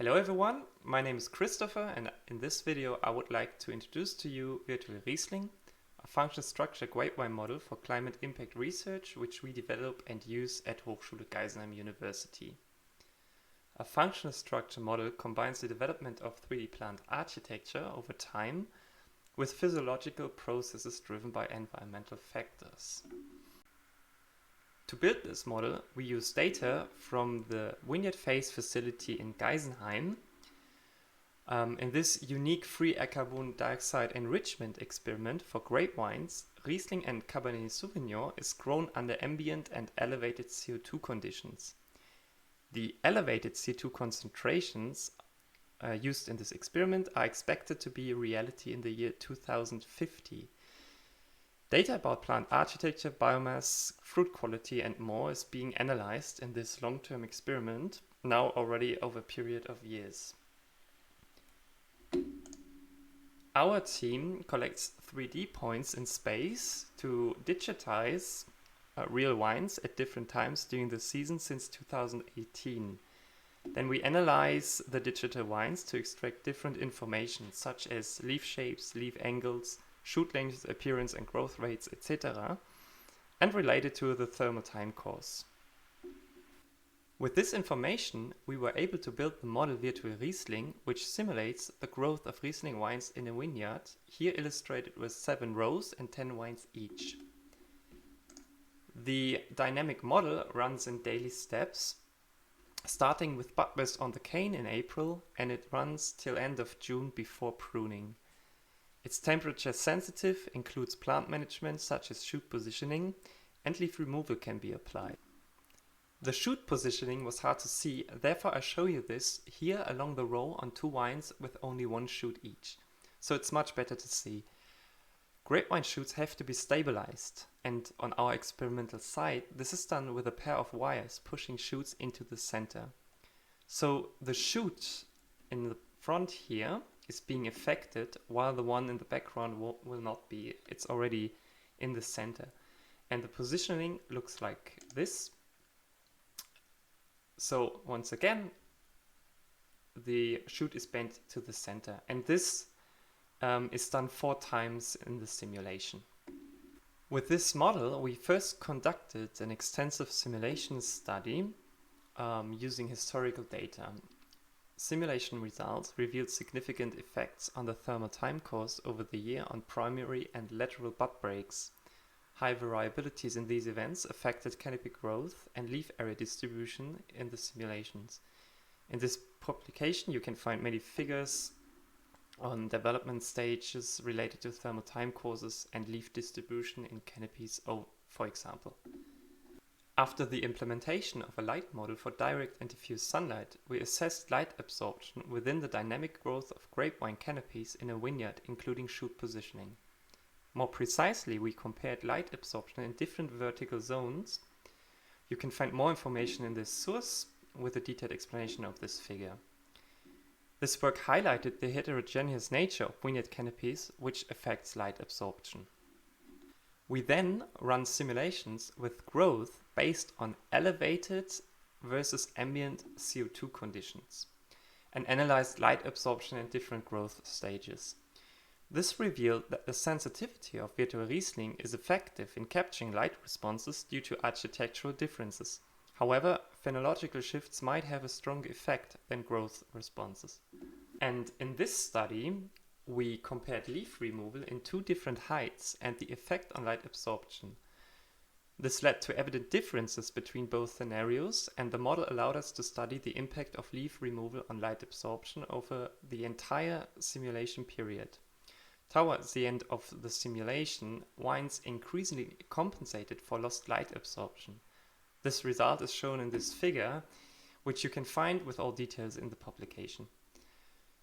Hello everyone, my name is Christopher and in this video I would like to introduce to you Virtual Riesling, a function structure grapevine model for climate impact research which we develop and use at Hochschule Geisenheim University. A functional structure model combines the development of 3D plant architecture over time with physiological processes driven by environmental factors. To build this model, we use data from the Vineyard FACE facility in Geisenheim. In this unique free Air Carbon Dioxide Enrichment experiment for grape wines, Riesling and Cabernet Sauvignon is grown under ambient and elevated CO2 conditions. The elevated CO2 concentrations used in this experiment are expected to be a reality in the year 2050. Data about plant architecture, biomass, fruit quality and more is being analyzed in this long-term experiment, now already over a period of years. Our team collects 3D points in space to digitize real wines at different times during the season since 2018. Then we analyze the digital wines to extract different information such as leaf shapes, leaf angles, shoot lengths, appearance and growth rates, etc. and relate it to the thermal time course. With this information, we were able to build the model Virtual Riesling, which simulates the growth of Riesling wines in a vineyard, here illustrated with 7 rows and 10 wines each. The dynamic model runs in daily steps, starting with bud on the cane in April, and it runs till end of June before pruning. It's temperature sensitive, includes plant management such as shoot positioning, and leaf removal can be applied. The shoot positioning was hard to see, therefore I show you this here along the row on 2 wines with only 1 shoot each. So it's much better to see. Grapevine shoots have to be stabilized, and on our experimental site this is done with a pair of wires pushing shoots into the center. So the shoot in the front here is being affected while the one in the background will not be. It's already in the center. And the positioning looks like this. So once again, the shoot is bent to the center. And this is done 4 times in the simulation. With this model, we first conducted an extensive simulation study using historical data. Simulation results revealed significant effects on the thermal time course over the year on primary and lateral bud breaks. High variabilities in these events affected canopy growth and leaf area distribution in the simulations. In this publication you can find many figures on development stages related to thermal time courses and leaf distribution in canopies, for example. After the implementation of a light model for direct and diffuse sunlight, we assessed light absorption within the dynamic growth of grapevine canopies in a vineyard, including shoot positioning. More precisely, we compared light absorption in different vertical zones. You can find more information in this source with a detailed explanation of this figure. This work highlighted the heterogeneous nature of vineyard canopies, which affects light absorption. We then run simulations with growth based on elevated versus ambient CO2 conditions and analyzed light absorption in different growth stages. This revealed that the sensitivity of Virtual Riesling is effective in capturing light responses due to architectural differences. However, phenological shifts might have a stronger effect than growth responses. And in this study, we compared leaf removal in 2 different heights and the effect on light absorption. This led to evident differences between both scenarios, and the model allowed us to study the impact of leaf removal on light absorption over the entire simulation period. Towards the end of the simulation, wines increasingly compensated for lost light absorption. This result is shown in this figure, which you can find with all details in the publication.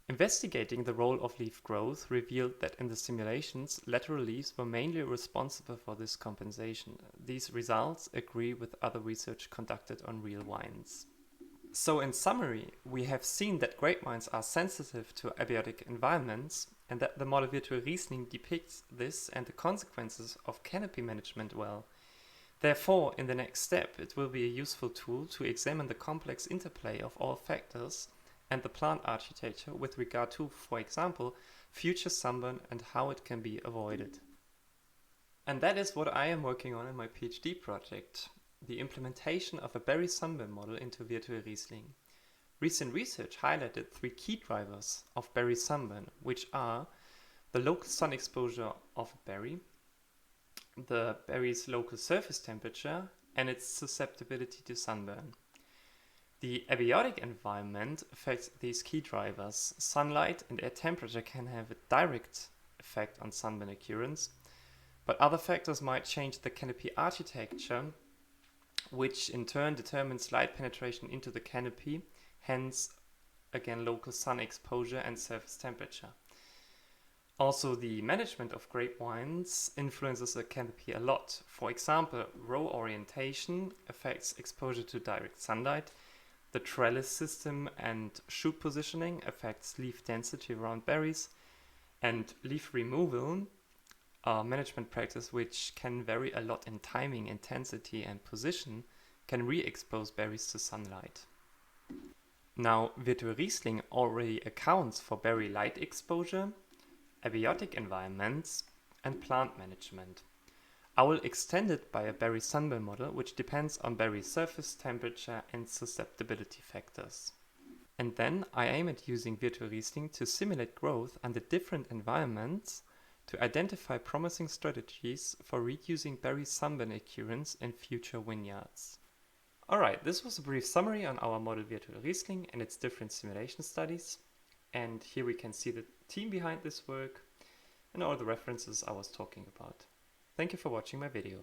Investigating the role of leaf growth revealed that in the simulations, lateral leaves were mainly responsible for this compensation. These results agree with other research conducted on real wines. So in summary, we have seen that grapevines are sensitive to abiotic environments and that the model Virtual Riesling depicts this and the consequences of canopy management well. Therefore, in the next step, it will be a useful tool to examine the complex interplay of all factors and the plant architecture with regard to, for example, future sunburn and how it can be avoided. And that is what I am working on in my PhD project, the implementation of a berry sunburn model into virtual Riesling. Recent research highlighted 3 key drivers of berry sunburn, which are the local sun exposure of a berry, the berry's local surface temperature, and its susceptibility to sunburn. The abiotic environment affects these key drivers. Sunlight and air temperature can have a direct effect on sunburn occurrence, but other factors might change the canopy architecture, which in turn determines light penetration into the canopy, hence again local sun exposure and surface temperature. Also, the management of grapevines influences the canopy a lot. For example, row orientation affects exposure to direct sunlight. The trellis system and shoot positioning affects leaf density around berries, and leaf removal are management practice which can vary a lot in timing, intensity and position, can re-expose berries to sunlight. Now, virtual Riesling already accounts for berry light exposure, abiotic environments and plant management. I will extend it by a berry sunburn model which depends on berry surface temperature and susceptibility factors. And then I aim at using virtual Riesling to simulate growth under different environments to identify promising strategies for reducing berry sunburn occurrence in future vineyards. Alright, this was a brief summary on our model virtual Riesling and its different simulation studies. And here we can see the team behind this work and all the references I was talking about. Thank you for watching my video.